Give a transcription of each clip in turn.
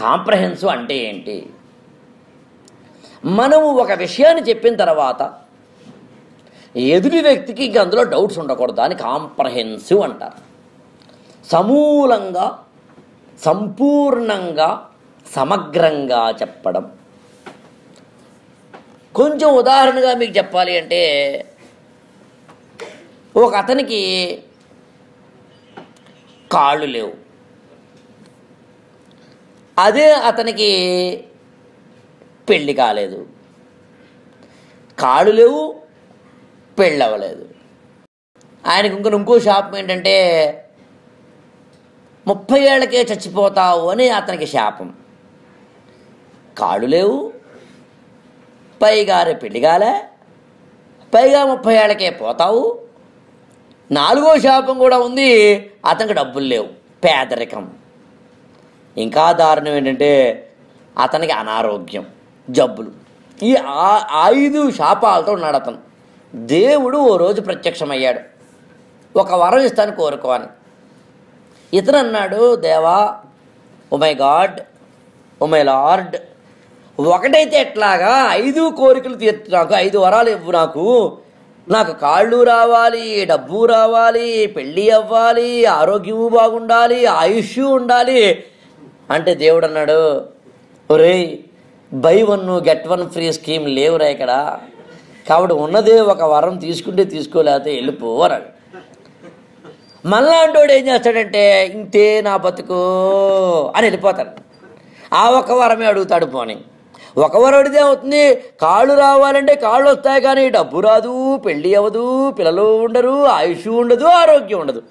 Comprehensive అంటే ఏంటి? మనము ఒక విషయాన్ని చెప్పిన తర్వాత ఎదుటి వ్యక్తికి ఇంక అందులో డౌట్స్ ఉండకూడదు, అని కాంప్రహెన్సివ్ అంటారు. సమూలంగా, సంపూర్ణంగా, సమగ్రంగా చెప్పడం. కొంచెం ఉదాహరణగా మీకు చెప్పాలి అంటే, ఒక అతనికి కాళ్ళు లేవు, అదే అతనికి పెళ్ళి కాలేదు. కాళ్ళు లేవు, పెళ్ళి అవ్వలేదు. ఆయనకు ఇంకో శాపం ఏంటంటే 30 ఏళ్ళకే చచ్చిపోతావు అని అతనికి శాపం. కాళ్ళు లేవు, పైగా పెళ్ళి కాలే, పైగా 30 ఏళ్ళకే పోతావు. 4వ శాపం కూడా ఉంది, అతనికి డబ్బులు లేవు, పేదరికం. ఇంకా దారుణం ఏంటంటే అతనికి అనారోగ్యం, జబ్బులు. ఈ 5 శాపాలతో ఉన్నాడు అతను. దేవుడు ఓ రోజు ప్రత్యక్షమయ్యాడు, ఒక వరం ఇస్తాను కోరుకో అని. ఇతను అన్నాడు, దేవా, oh my God, oh my Lord, ఒకటైతే ఎట్లాగా 5 కోరికలు తీర్చు, నాకు 5 వరాలు ఇవ్వు. నాకు కాళ్ళు రావాలి, డబ్బు రావాలి, పెళ్ళి అవ్వాలి, ఆరోగ్యము బాగుండాలి, ఆయుష్ ఉండాలి అంటే దేవుడు అన్నాడు, ఒరేయ్, బై 1 గెట్ 1 ఫ్రీ స్కీమ్ లేవురా ఇక్కడ, కాబట్టి ఉన్నదే ఒక వరం, తీసుకుంటే తీసుకోలేకపోతే వెళ్ళిపోవరాడు. మళ్ళా అంటోడు ఏం చేస్తాడంటే, ఇంతే నా బతుకు అని వెళ్ళిపోతాడు. ఆ ఒక్క వరమే అడుగుతాడు. పోనీ ఒక వరం అడిగితే అవుతుంది, కాళ్ళు రావాలంటే కాళ్ళు వస్తాయి కానీ డబ్బు రాదు, పెళ్ళి అవ్వదు, పిల్లలు ఉండరు, ఆయుష్ ఉండదు, ఆరోగ్యం ఉండదు.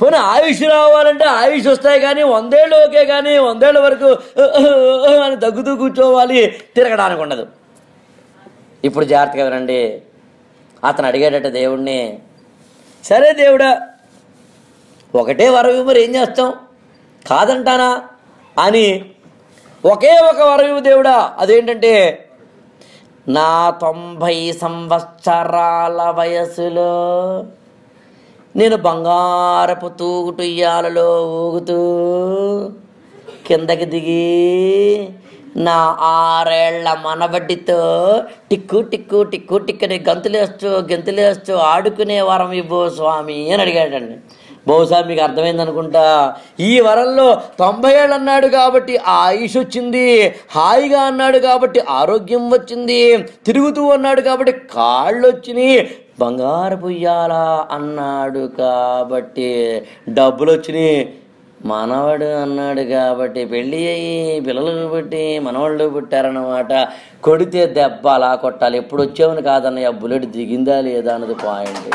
పోనీ ఆయుష్ రావాలంటే ఆయుష్ వస్తాయి కానీ 100 ఏళ్ళు ఓకే, కానీ 100 ఏళ్ళ వరకు అని దగ్గుతూ కూర్చోవాలి, తిరగడానికి ఉండదు. ఇప్పుడు జాగ్రత్తగా వినండి. అతను అడిగాడట దేవుణ్ణి, సరే దేవుడా, ఒకటే వరం మరి ఏం చేస్తాం, కాదంటానా అని ఒకే ఒక వరం దేవుడా. అదేంటంటే, నా 90 సంవత్సరాల వయసులో నేను బంగారపు తూగుటుయ్యాలలో ఊగుతూ కిందకి దిగి నా 6 ఏళ్ల మనబడ్డితో టిక్కు టిక్కు టిక్కు టిక్కని గంతులేస్తూ ఆడుకునే వరం ఇవ్వు స్వామి అని అడిగాడండి. బహుశా మీకు అర్థమైంది అనుకుంటా. ఈ వరంలో 90 ఏళ్ళు అన్నాడు కాబట్టి ఆయుష్ వచ్చింది, హాయిగా అన్నాడు కాబట్టి ఆరోగ్యం వచ్చింది, తిరుగుతూ అన్నాడు కాబట్టి కాళ్ళు వచ్చినాయి, బంగారపు ఉయ్యాలా అన్నాడు కాబట్టి డబ్బులు వచ్చినాయి, మనవడు అన్నాడు కాబట్టి పెళ్ళి అయ్యి పిల్లలు పుట్టి మనవాళ్ళు పుట్టారన్నమాట. కొడితే దెబ్బ అలా కొట్టాలి. ఎప్పుడు వచ్చామని కాదన్నయ్య, బుల్లెట్ దిగిందా లేదా అన్నది పాయింట్.